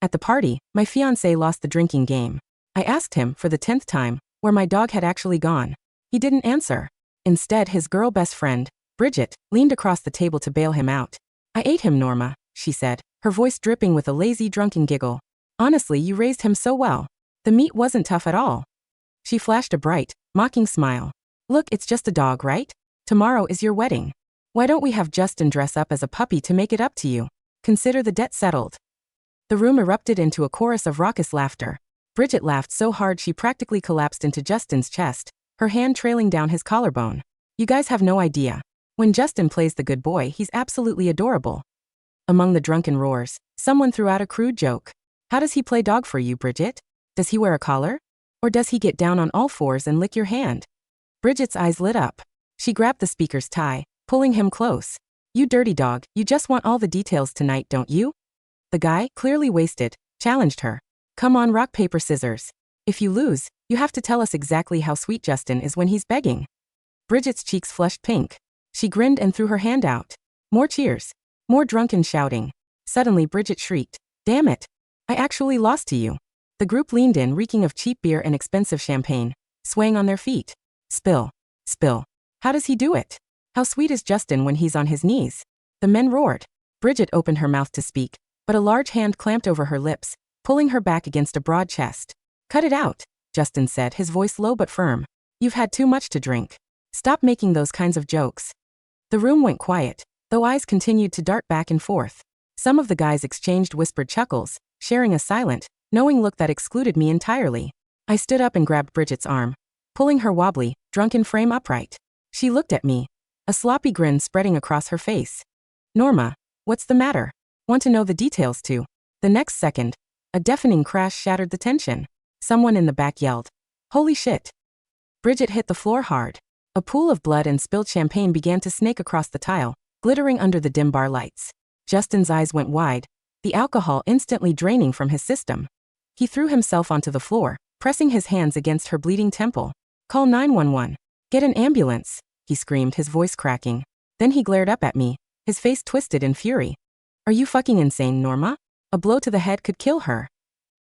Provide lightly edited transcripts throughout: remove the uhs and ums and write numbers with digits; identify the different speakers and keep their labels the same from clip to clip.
Speaker 1: At the party, my fiancé lost the drinking game. I asked him, for the 10th time, where my dog had actually gone. He didn't answer. Instead, his girl best friend, Bridget, leaned across the table to bail him out. I ate him, Norma, she said, her voice dripping with a lazy, drunken giggle. Honestly, you raised him so well. The meat wasn't tough at all. She flashed a bright, mocking smile. Look, it's just a dog, right? Tomorrow is your wedding. Why don't we have Justin dress up as a puppy to make it up to you? Consider the debt settled. The room erupted into a chorus of raucous laughter. Bridget laughed so hard she practically collapsed into Justin's chest, her hand trailing down his collarbone. You guys have no idea. When Justin plays the good boy, he's absolutely adorable. Among the drunken roars, someone threw out a crude joke. How does he play dog for you, Bridget? Does he wear a collar? Or does he get down on all fours and lick your hand? Bridget's eyes lit up. She grabbed the speaker's tie, pulling him close. You dirty dog, you just want all the details tonight, don't you? The guy, clearly wasted, challenged her. Come on, rock, paper, scissors. If you lose, you have to tell us exactly how sweet Justin is when he's begging. Bridget's cheeks flushed pink. She grinned and threw her hand out. More cheers. More drunken shouting. Suddenly Bridget shrieked. Damn it. I actually lost to you. The group leaned in, reeking of cheap beer and expensive champagne, swaying on their feet. Spill. Spill. How does he do it? How sweet is Justin when he's on his knees? The men roared. Bridget opened her mouth to speak, but a large hand clamped over her lips, pulling her back against a broad chest. Cut it out, Justin said, his voice low but firm. You've had too much to drink. Stop making those kinds of jokes. The room went quiet, though eyes continued to dart back and forth. Some of the guys exchanged whispered chuckles, sharing a silent, knowing look that excluded me entirely. I stood up and grabbed Bridget's arm, pulling her wobbly, drunken frame upright. She looked at me, a sloppy grin spreading across her face. Norma, what's the matter? Want to know the details too? The next second, a deafening crash shattered the tension. Someone in the back yelled, Holy shit. Bridget hit the floor hard. A pool of blood and spilled champagne began to snake across the tile, glittering under the dim bar lights. Justin's eyes went wide, the alcohol instantly draining from his system. He threw himself onto the floor, pressing his hands against her bleeding temple. Call 911. Get an ambulance, he screamed, his voice cracking. Then he glared up at me, his face twisted in fury. Are you fucking insane, Norma? A blow to the head could kill her.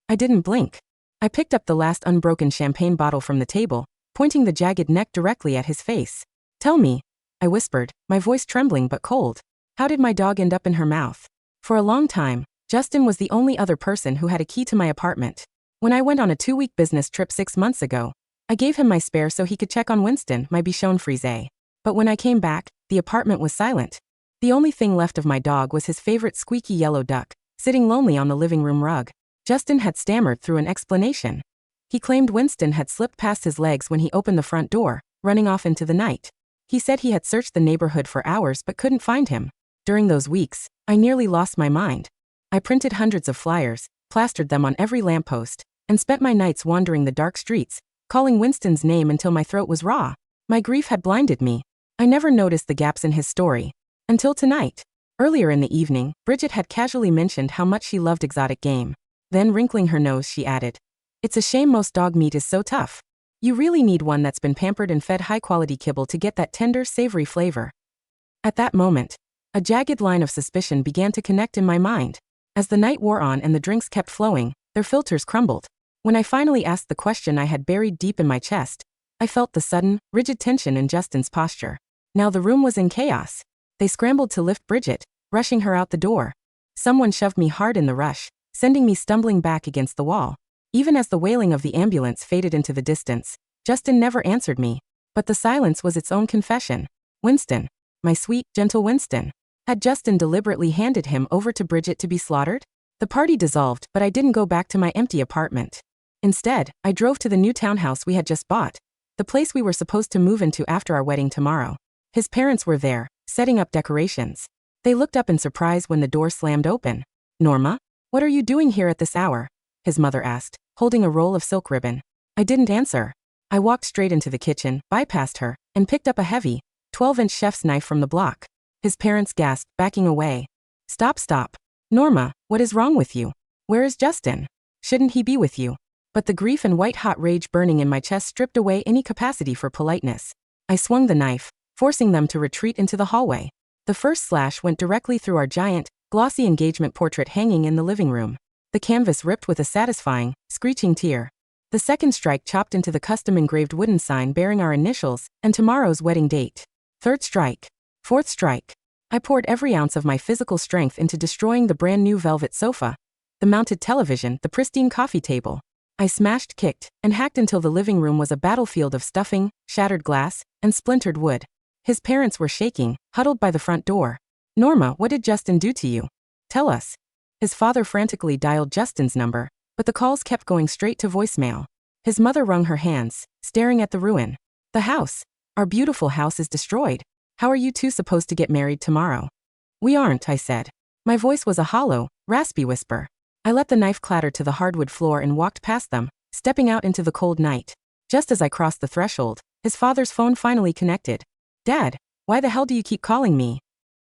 Speaker 1: I didn't blink. I picked up the last unbroken champagne bottle from the table, pointing the jagged neck directly at his face. Tell me, I whispered, my voice trembling but cold. How did my dog end up in her mouth? For a long time, Justin was the only other person who had a key to my apartment. When I went on a 2-week business trip 6 months ago, I gave him my spare so he could check on Winston, my Bichon Frise. But when I came back, the apartment was silent. The only thing left of my dog was his favorite squeaky yellow duck, sitting lonely on the living room rug. Justin had stammered through an explanation. He claimed Winston had slipped past his legs when he opened the front door, running off into the night. He said he had searched the neighborhood for hours but couldn't find him. During those weeks, I nearly lost my mind. I printed hundreds of flyers, plastered them on every lamppost, and spent my nights wandering the dark streets, calling Winston's name until my throat was raw. My grief had blinded me. I never noticed the gaps in his story. Until tonight. Earlier in the evening, Bridget had casually mentioned how much she loved exotic game. Then, wrinkling her nose, she added, It's a shame most dog meat is so tough. You really need one that's been pampered and fed high-quality kibble to get that tender, savory flavor. At that moment, a jagged line of suspicion began to connect in my mind. As the night wore on and the drinks kept flowing, their filters crumbled. When I finally asked the question I had buried deep in my chest, I felt the sudden, rigid tension in Justin's posture. Now the room was in chaos. They scrambled to lift Bridget, rushing her out the door. Someone shoved me hard in the rush, sending me stumbling back against the wall. Even as the wailing of the ambulance faded into the distance, Justin never answered me. But the silence was its own confession. Winston. My sweet, gentle Winston. Had Justin deliberately handed him over to Bridget to be slaughtered? The party dissolved, but I didn't go back to my empty apartment. Instead, I drove to the new townhouse we had just bought, the place we were supposed to move into after our wedding tomorrow. His parents were there, setting up decorations. They looked up in surprise when the door slammed open. Norma? What are you doing here at this hour? His mother asked, holding a roll of silk ribbon. I didn't answer. I walked straight into the kitchen, bypassed her, and picked up a heavy, 12-inch chef's knife from the block. His parents gasped, backing away. Stop. Norma, what is wrong with you? Where is Justin? Shouldn't he be with you? But the grief and white-hot rage burning in my chest stripped away any capacity for politeness. I swung the knife, forcing them to retreat into the hallway. The first slash went directly through our giant, glossy engagement portrait hanging in the living room. The canvas ripped with a satisfying, screeching tear. The second strike chopped into the custom-engraved wooden sign bearing our initials and tomorrow's wedding date. Third strike. Fourth strike. I poured every ounce of my physical strength into destroying the brand-new velvet sofa, the mounted television, the pristine coffee table. I smashed, kicked, and hacked until the living room was a battlefield of stuffing, shattered glass, and splintered wood. His parents were shaking, huddled by the front door. Norma, what did Justin do to you? Tell us. His father frantically dialed Justin's number, but the calls kept going straight to voicemail. His mother wrung her hands, staring at the ruin. The house. Our beautiful house is destroyed. How are you two supposed to get married tomorrow? We aren't, I said. My voice was a hollow, raspy whisper. I let the knife clatter to the hardwood floor and walked past them, stepping out into the cold night. Just as I crossed the threshold, his father's phone finally connected. Dad, why the hell do you keep calling me?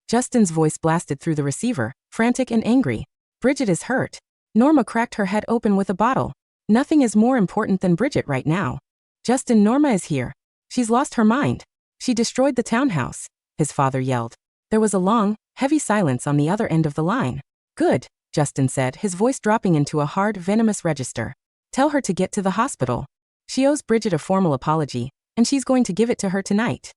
Speaker 1: Justin's voice blasted through the receiver, frantic and angry. Bridget is hurt. Norma cracked her head open with a bottle. Nothing is more important than Bridget right now. Justin, Norma is here. She's lost her mind. She destroyed the townhouse, his father yelled. There was a long, heavy silence on the other end of the line. Good, Justin said, his voice dropping into a hard, venomous register. Tell her to get to the hospital. She owes Bridget a formal apology, and she's going to give it to her tonight.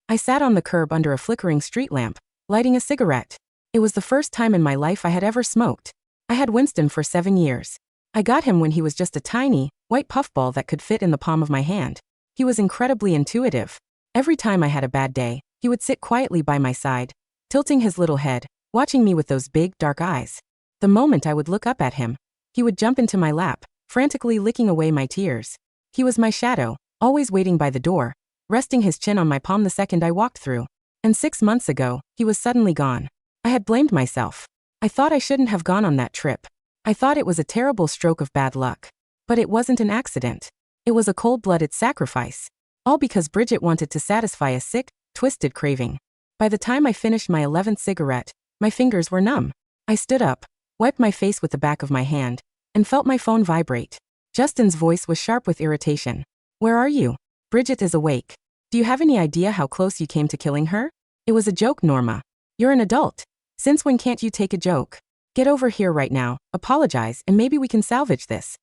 Speaker 1: I sat on the curb under a flickering street lamp, lighting a cigarette. It was the first time in my life I had ever smoked. I had Winston for 7 years. I got him when he was just a tiny, white puffball that could fit in the palm of my hand. He was incredibly intuitive. Every time I had a bad day, he would sit quietly by my side, tilting his little head, watching me with those big, dark eyes. The moment I would look up at him, he would jump into my lap, frantically licking away my tears. He was my shadow, always waiting by the door, resting his chin on my palm the second I walked through. And 6 months ago, he was suddenly gone. I had blamed myself. I thought I shouldn't have gone on that trip. I thought it was a terrible stroke of bad luck. But it wasn't an accident. It was a cold-blooded sacrifice. All because Bridget wanted to satisfy a sick, twisted craving. By the time I finished my 11th cigarette, my fingers were numb. I stood up, wiped my face with the back of my hand, and felt my phone vibrate. Justin's voice was sharp with irritation. Where are you? Bridget is awake. Do you have any idea how close you came to killing her? It was a joke, Norma. You're an adult. Since when can't you take a joke? Get over here right now, apologize, and maybe we can salvage this.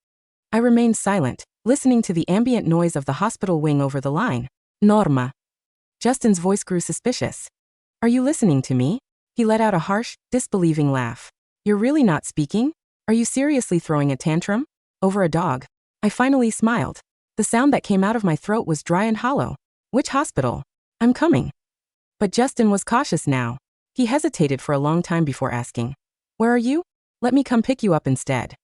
Speaker 1: I remained silent, listening to the ambient noise of the hospital wing over the line. Norma. Justin's voice grew suspicious. Are you listening to me? He let out a harsh, disbelieving laugh. You're really not speaking? Are you seriously throwing a tantrum? Over a dog. I finally smiled. The sound that came out of my throat was dry and hollow. Which hospital? I'm coming. But Justin was cautious now. He hesitated for a long time before asking. Where are you? Let me come pick you up instead.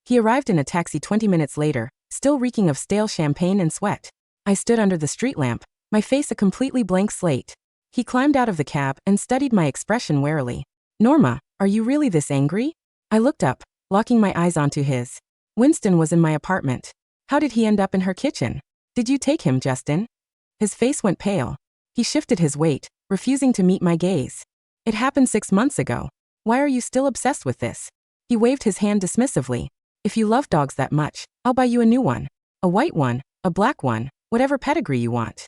Speaker 1: He arrived in a taxi 20 minutes later, still reeking of stale champagne and sweat. I stood under the street lamp, my face a completely blank slate. He climbed out of the cab and studied my expression warily. Norma, are you really this angry? I looked up, locking my eyes onto his. Winston was in my apartment. How did he end up in her kitchen? Did you take him, Justin? His face went pale. He shifted his weight, refusing to meet my gaze. It happened 6 months ago. Why are you still obsessed with this? He waved his hand dismissively. If you love dogs that much, I'll buy you a new one. A white one, a black one, whatever pedigree you want.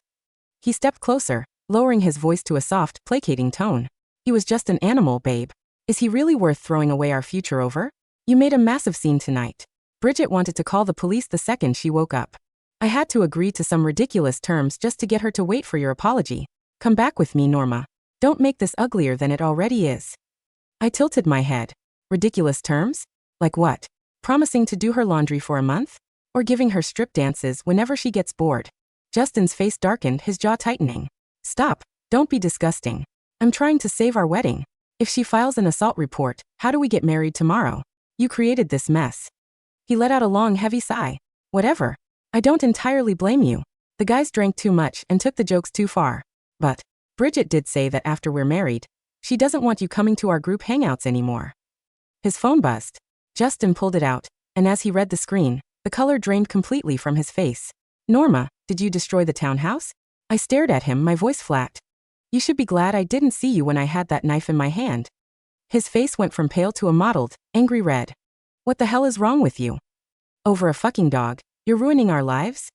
Speaker 1: He stepped closer, lowering his voice to a soft, placating tone. He was just an animal, babe. Is he really worth throwing away our future over? You made a massive scene tonight. Bridget wanted to call the police the second she woke up. I had to agree to some ridiculous terms just to get her to wait for your apology. Come back with me, Norma. Don't make this uglier than it already is. I tilted my head. Ridiculous terms? Like what? Promising to do her laundry for a month? Or giving her strip dances whenever she gets bored? Justin's face darkened, his jaw tightening. Stop. Don't be disgusting. I'm trying to save our wedding. If she files an assault report, how do we get married tomorrow? You created this mess. He let out a long, heavy sigh. Whatever. I don't entirely blame you. The guys drank too much and took the jokes too far. But Bridget did say that after we're married, she doesn't want you coming to our group hangouts anymore. His phone buzzed. Justin pulled it out, and as he read the screen, the color drained completely from his face. Norma, did you destroy the townhouse? I stared at him, my voice flat. You should be glad I didn't see you when I had that knife in my hand. His face went from pale to a mottled, angry red. What the hell is wrong with you? Over a fucking dog, you're ruining our lives?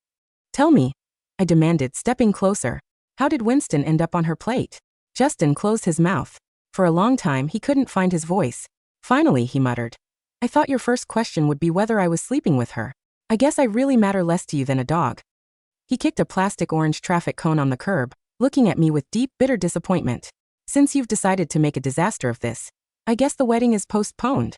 Speaker 1: Tell me, I demanded, stepping closer. How did Winston end up on her plate? Justin closed his mouth. For a long time he couldn't find his voice. Finally he muttered. I thought your first question would be whether I was sleeping with her. I guess I really matter less to you than a dog." He kicked a plastic orange traffic cone on the curb, looking at me with deep, bitter disappointment. "Since you've decided to make a disaster of this, I guess the wedding is postponed."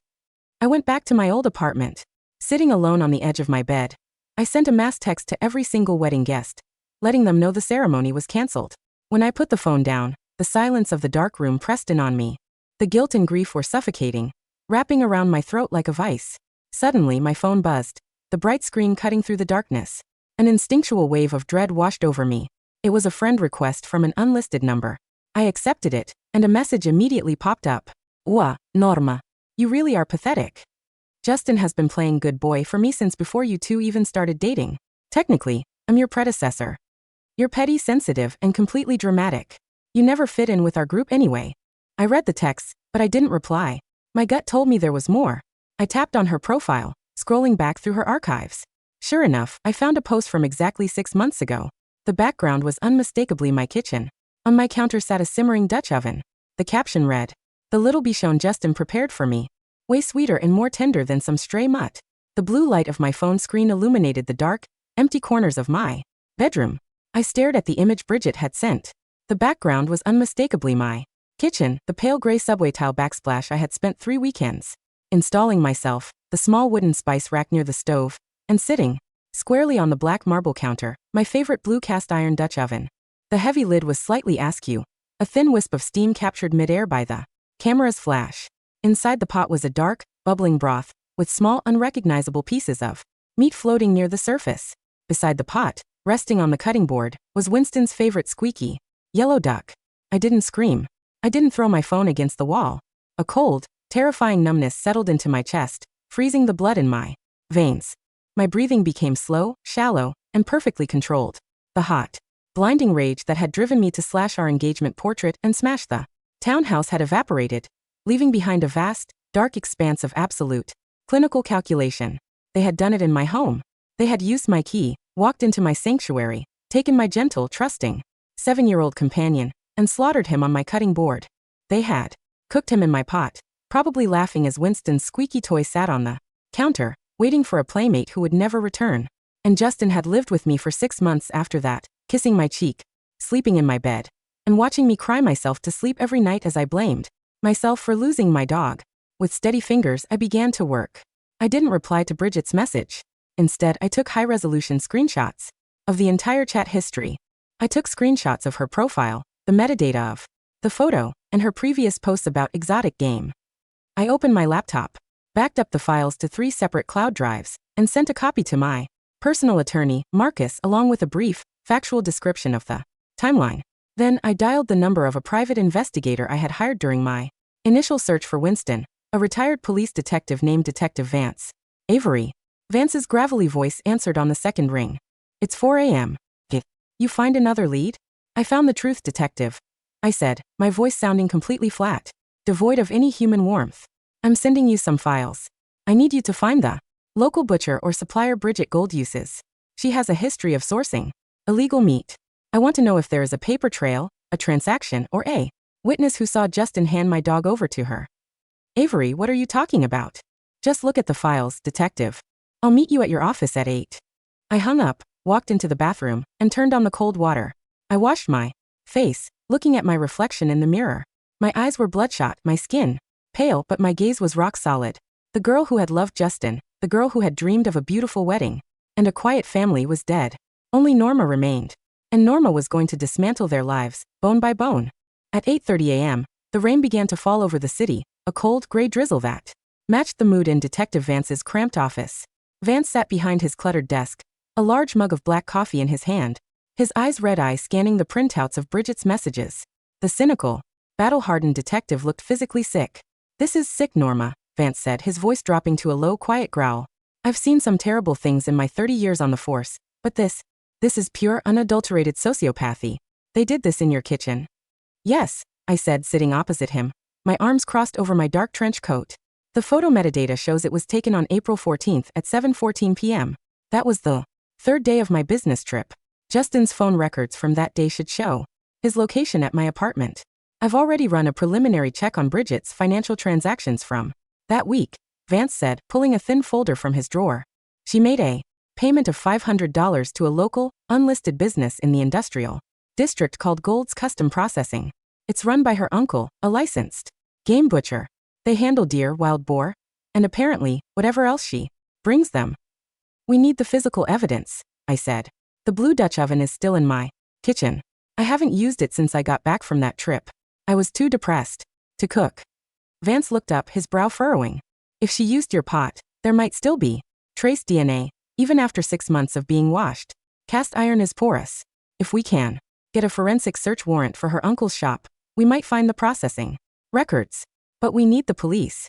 Speaker 1: I went back to my old apartment. Sitting alone on the edge of my bed, I sent a mass text to every single wedding guest, letting them know the ceremony was cancelled. When I put the phone down, the silence of the dark room pressed in on me. The guilt and grief were suffocating, wrapping around my throat like a vice. Suddenly, my phone buzzed, the bright screen cutting through the darkness. An instinctual wave of dread washed over me. It was a friend request from an unlisted number. I accepted it, and a message immediately popped up. Norma. You really are pathetic. Justin has been playing good boy for me since before you two even started dating. Technically, I'm your predecessor. You're petty, sensitive, and completely dramatic. You never fit in with our group anyway." I read the text, but I didn't reply. My gut told me there was more. I tapped on her profile, scrolling back through her archives. Sure enough, I found a post from exactly 6 months ago. The background was unmistakably my kitchen. On my counter sat a simmering Dutch oven. The caption read, "The little bichon Justin prepared for me. Way sweeter and more tender than some stray mutt." The blue light of my phone screen illuminated the dark, empty corners of my bedroom. I stared at the image Bridget had sent. The background was unmistakably my kitchen, the pale gray subway tile backsplash I had spent 3 weekends installing myself, the small wooden spice rack near the stove, and sitting squarely on the black marble counter, my favorite blue cast iron Dutch oven. The heavy lid was slightly askew, a thin wisp of steam captured midair by the camera's flash. Inside the pot was a dark, bubbling broth, with small unrecognizable pieces of meat floating near the surface. Beside the pot, resting on the cutting board, was Winston's favorite squeaky yellow duck. I didn't scream. I didn't throw my phone against the wall. A cold, terrifying numbness settled into my chest, freezing the blood in my veins. My breathing became slow, shallow, and perfectly controlled. The hot, blinding rage that had driven me to slash our engagement portrait and smash the townhouse had evaporated, leaving behind a vast, dark expanse of absolute, clinical calculation. They had done it in my home. They had used my key, walked into my sanctuary, taken my gentle, trusting 7-year-old companion, and slaughtered him on my cutting board. They had cooked him in my pot, probably laughing as Winston's squeaky toy sat on the counter, waiting for a playmate who would never return. And Justin had lived with me for 6 months after that, kissing my cheek, sleeping in my bed, and watching me cry myself to sleep every night as I blamed myself for losing my dog. With steady fingers, I began to work. I didn't reply to Bridget's message. Instead, I took high-resolution screenshots of the entire chat history. I took screenshots of her profile, the metadata of the photo, and her previous posts about exotic game. I opened my laptop, backed up the files to 3 separate cloud drives, and sent a copy to my personal attorney, Marcus, along with a brief, factual description of the timeline. Then I dialed the number of a private investigator I had hired during my initial search for Winston, a retired police detective named Detective Vance. "Avery." Vance's gravelly voice answered on the second ring. "It's 4 a.m. You find another lead?" "I found the truth, detective," I said, my voice sounding completely flat, devoid of any human warmth. "I'm sending you some files. I need you to find the local butcher or supplier Bridget Gold uses. She has a history of sourcing illegal meat. I want to know if there is a paper trail, a transaction, or a witness who saw Justin hand my dog over to her." "Avery, what are you talking about?" "Just look at the files, detective. I'll meet you at your office at 8. I hung up, walked into the bathroom, and turned on the cold water. I washed my face, looking at my reflection in the mirror. My eyes were bloodshot, my skin pale, but my gaze was rock solid. The girl who had loved Justin, the girl who had dreamed of a beautiful wedding and a quiet family was dead. Only Norma remained. And Norma was going to dismantle their lives, bone by bone. At 8:30 a.m., the rain began to fall over the city, a cold, gray drizzle that matched the mood in Detective Vance's cramped office. Vance sat behind his cluttered desk, a large mug of black coffee in his hand, his eyes red-eye scanning the printouts of Bridget's messages. The cynical, battle-hardened detective looked physically sick. "This is sick, Norma," Vance said, his voice dropping to a low, quiet growl. "I've seen some terrible things in my 30 years on the force, but this is pure, unadulterated sociopathy. They did this in your kitchen." "Yes," I said, sitting opposite him, my arms crossed over my dark trench coat. "The photo metadata shows it was taken on April 14th at 7:14 p.m. That was the 3rd day of my business trip. Justin's phone records from that day should show his location at my apartment. I've already run a preliminary check on Bridget's financial transactions from that week. Vance said, pulling a thin folder from his drawer. She made a payment of $500 to a local, unlisted business in the industrial district called Gold's Custom Processing. It's run by her uncle, a licensed game butcher. They handle deer, wild boar, and apparently, whatever else she brings them. We need the physical evidence, I said. The blue Dutch oven is still in my kitchen. I haven't used it since I got back from that trip. I was too depressed to cook. Vance looked up, his brow furrowing. If she used your pot, there might still be trace DNA, even after 6 months of being washed. Cast iron is porous. If we can get a forensic search warrant for her uncle's shop, we might find the processing records. But we need the police.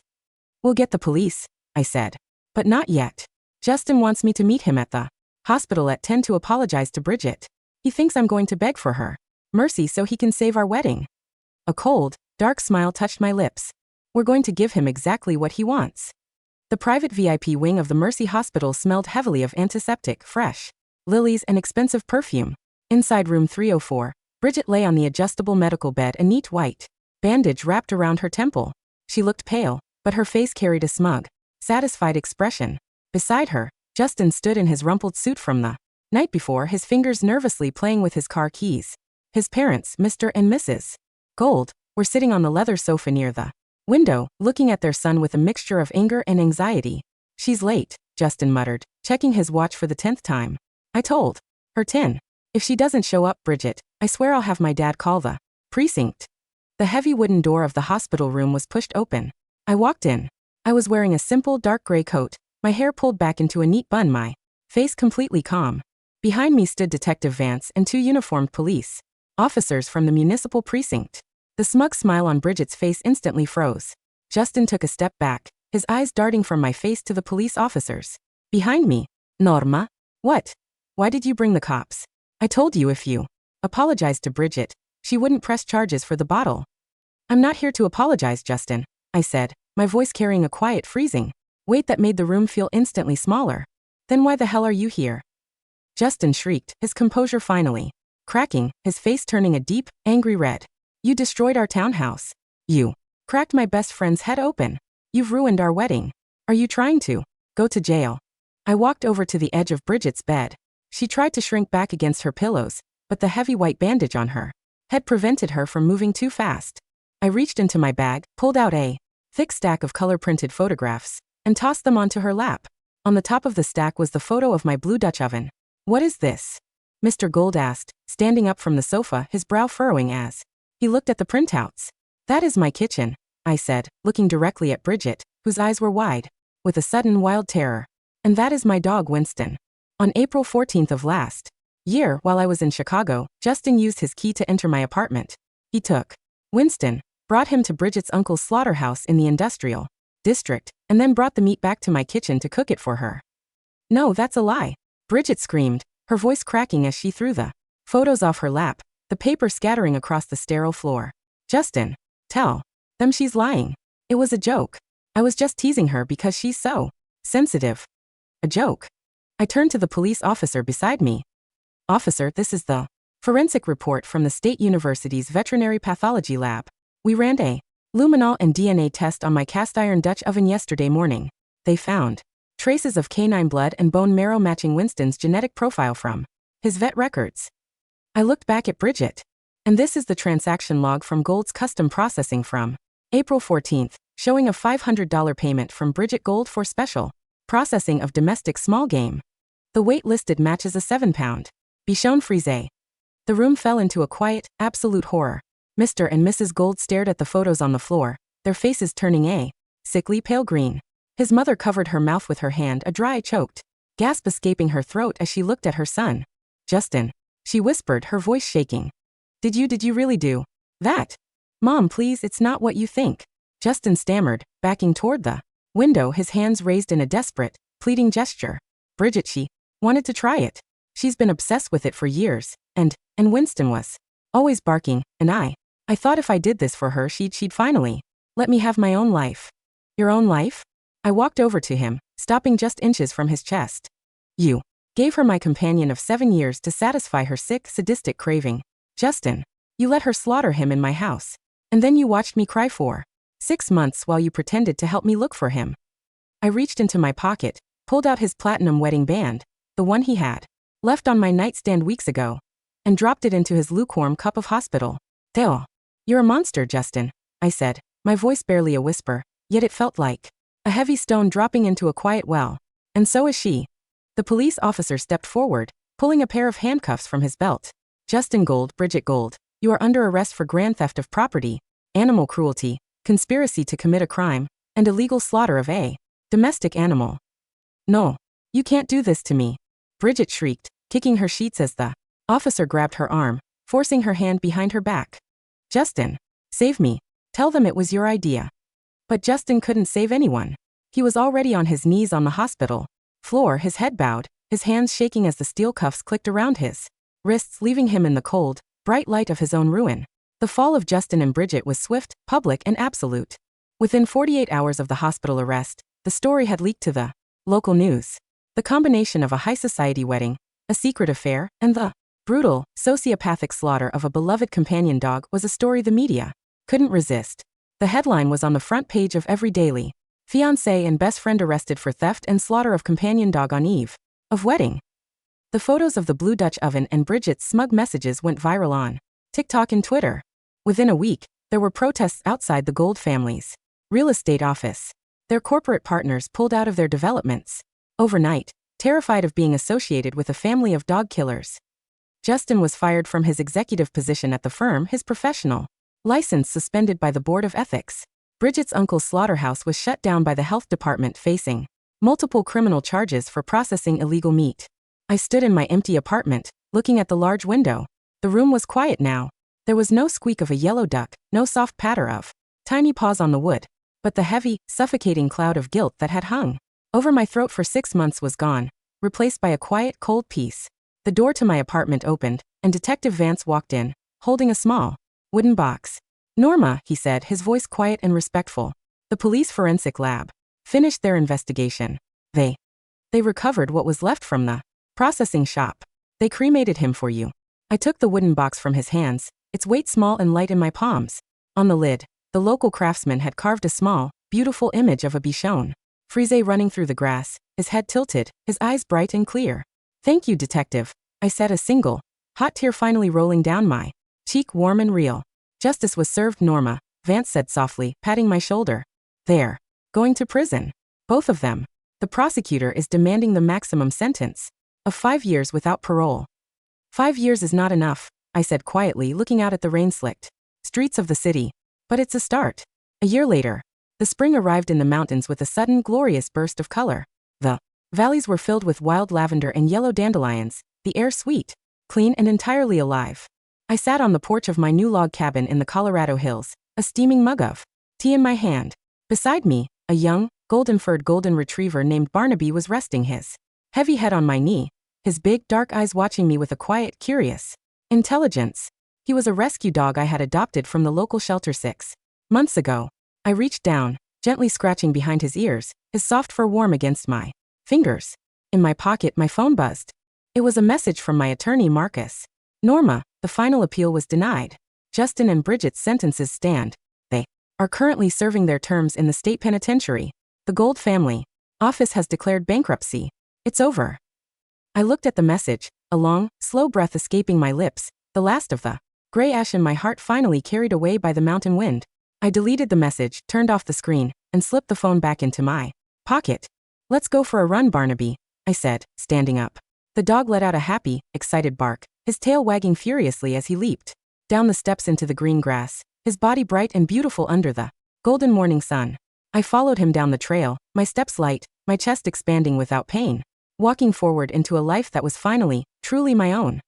Speaker 1: We'll get the police, I said. But not yet. Justin wants me to meet him at the hospital at 10 to apologize to Bridget. He thinks I'm going to beg for her mercy so he can save our wedding. A cold, dark smile touched my lips. We're going to give him exactly what he wants. The private VIP wing of the Mercy Hospital smelled heavily of antiseptic, fresh lilies, and expensive perfume. Inside room 304, Bridget lay on the adjustable medical bed, a neat white bandage wrapped around her temple. She looked pale, but her face carried a smug, satisfied expression. Beside her, Justin stood in his rumpled suit from the night before, his fingers nervously playing with his car keys. His parents, Mr. and Mrs. Gold, were sitting on the leather sofa near the window, looking at their son with a mixture of anger and anxiety. She's late, Justin muttered, checking his watch for the 10th time. I told her 10. If she doesn't show up, Bridget, I swear I'll have my dad call the precinct. The heavy wooden door of the hospital room was pushed open. I walked in. I was wearing a simple dark gray coat, my hair pulled back into a neat bun, my face completely calm. Behind me stood Detective Vance and 2 uniformed police officers from the municipal precinct. The smug smile on Bridget's face instantly froze. Justin took a step back, his eyes darting from my face to the police officers. Behind me, Norma. What? Why did you bring the cops? I told you if you apologized to Bridget, she wouldn't press charges for the bottle. I'm not here to apologize, Justin, I said, my voice carrying a quiet, freezing weight that made the room feel instantly smaller. Then why the hell are you here? Justin shrieked, his composure finally cracking, his face turning a deep, angry red. You destroyed our townhouse. You cracked my best friend's head open. You've ruined our wedding. Are you trying to go to jail? I walked over to the edge of Bridget's bed. She tried to shrink back against her pillows, but the heavy white bandage on her head prevented her from moving too fast. I reached into my bag, pulled out a thick stack of color-printed photographs, and tossed them onto her lap. On the top of the stack was the photo of my blue Dutch oven. What is this? Mr. Gold asked, standing up from the sofa, his brow furrowing as he looked at the printouts. That is my kitchen, I said, looking directly at Bridget, whose eyes were wide with a sudden wild terror. And that is my dog Winston. On April 14th of last year, while I was in Chicago, Justin used his key to enter my apartment. He took Winston, brought him to Bridget's uncle's slaughterhouse in the industrial district, and then brought the meat back to my kitchen to cook it for her. No, that's a lie, Bridget screamed, her voice cracking as she threw the photos off her lap, the paper scattering across the sterile floor. Justin, tell them she's lying. It was a joke. I was just teasing her because she's so sensitive. A joke. I turned to the police officer beside me. Officer, this is the forensic report from the State University's Veterinary Pathology Lab. We ran a luminol and DNA test on my cast iron Dutch oven yesterday morning. They found traces of canine blood and bone marrow matching Winston's genetic profile from his vet records. I looked back at Bridget. And this is the transaction log from Gold's Custom Processing from April 14th, showing a $500 payment from Bridget Gold for special processing of domestic small game. The weight listed matches a 7-pound Bichon Frise. The room fell into a quiet, absolute horror. Mr. and Mrs. Gold stared at the photos on the floor, their faces turning a sickly pale green. His mother covered her mouth with her hand, a dry, choked gasp escaping her throat as she looked at her son. Justin, she whispered, her voice shaking. Did you really do that? Mom, please, it's not what you think. Justin stammered, backing toward the window, his hands raised in a desperate, pleading gesture. Bridget, she wanted to try it. She's been obsessed with it for years, and Winston was always barking, and I thought if I did this for her, she'd finally let me have my own life. Your own life? I walked over to him, stopping just inches from his chest. You gave her my companion of 7 years to satisfy her sick, sadistic craving. Justin, you let her slaughter him in my house. And then you watched me cry for 6 months while you pretended to help me look for him. I reached into my pocket, pulled out his platinum wedding band, the one he had left on my nightstand weeks ago, and dropped it into his lukewarm cup of hospital. Theo, you're a monster, Justin, I said, my voice barely a whisper, yet it felt like a heavy stone dropping into a quiet well. And so is she. The police officer stepped forward, pulling a pair of handcuffs from his belt. Justin Gold, Bridget Gold, you are under arrest for grand theft of property, animal cruelty, conspiracy to commit a crime, and illegal slaughter of a domestic animal. No, you can't do this to me, Bridget shrieked, kicking her sheets as the officer grabbed her arm, forcing her hand behind her back. Justin, save me. Tell them it was your idea. But Justin couldn't save anyone. He was already on his knees on the hospital floor, his head bowed, his hands shaking as the steel cuffs clicked around his wrists, leaving him in the cold, bright light of his own ruin. The fall of Justin and Bridget was swift, public, and absolute. Within 48 hours of the hospital arrest, the story had leaked to the local news. The combination of a high society wedding, a secret affair, and the brutal, sociopathic slaughter of a beloved companion dog was a story the media couldn't resist. The headline was on the front page of every daily. Fiancé and best friend arrested for theft and slaughter of companion dog on eve of wedding. The photos of the Blue Dutch oven and Bridget's smug messages went viral on TikTok and Twitter. Within a week, there were protests outside the Gold family's real estate office. Their corporate partners pulled out of their developments overnight, terrified of being associated with a family of dog killers. Justin was fired from his executive position at the firm, his professional license suspended by the Board of Ethics. Bridget's uncle's slaughterhouse was shut down by the health department, facing multiple criminal charges for processing illegal meat. I stood in my empty apartment, looking at the large window. The room was quiet now. There was no squeak of a yellow duck, no soft patter of tiny paws on the wood, but the heavy, suffocating cloud of guilt that had hung over my throat for 6 months was gone, replaced by a quiet, cold peace. The door to my apartment opened, and Detective Vance walked in, holding a small wooden box. Norma, he said, his voice quiet and respectful. The police forensic lab finished their investigation. They recovered what was left from the processing shop. They cremated him for you. I took the wooden box from his hands, its weight small and light in my palms. On the lid, the local craftsman had carved a small, beautiful image of a Bichon Frise running through the grass, his head tilted, his eyes bright and clear. Thank you, detective, I said, a single hot tear finally rolling down my cheek, warm and real. Justice was served, Norma, Vance said softly, patting my shoulder. They're going to prison. Both of them. The prosecutor is demanding the maximum sentence of 5 years without parole. 5 years is not enough, I said quietly, looking out at the rain-slicked streets of the city. But it's a start. A year later, the spring arrived in the mountains with a sudden, glorious burst of color. The valleys were filled with wild lavender and yellow dandelions, the air sweet, clean and entirely alive. I sat on the porch of my new log cabin in the Colorado hills, a steaming mug of tea in my hand. Beside me, a young, golden-furred golden retriever named Barnaby was resting his heavy head on my knee, his big, dark eyes watching me with a quiet, curious intelligence. He was a rescue dog I had adopted from the local shelter 6 months ago. I reached down, gently scratching behind his ears, his soft fur warm against my fingers. In my pocket, my phone buzzed. It was a message from my attorney, Marcus. Norma, the final appeal was denied. Justin and Bridget's sentences stand. They are currently serving their terms in the state penitentiary. The Gold family office has declared bankruptcy. It's over. I looked at the message, a long, slow breath escaping my lips, the last of the gray ash in my heart finally carried away by the mountain wind. I deleted the message, turned off the screen, and slipped the phone back into my pocket. Let's go for a run, Barnaby, I said, standing up. The dog let out a happy, excited bark, his tail wagging furiously as he leaped down the steps into the green grass, his body bright and beautiful under the golden morning sun. I followed him down the trail, my steps light, my chest expanding without pain, walking forward into a life that was finally, truly my own.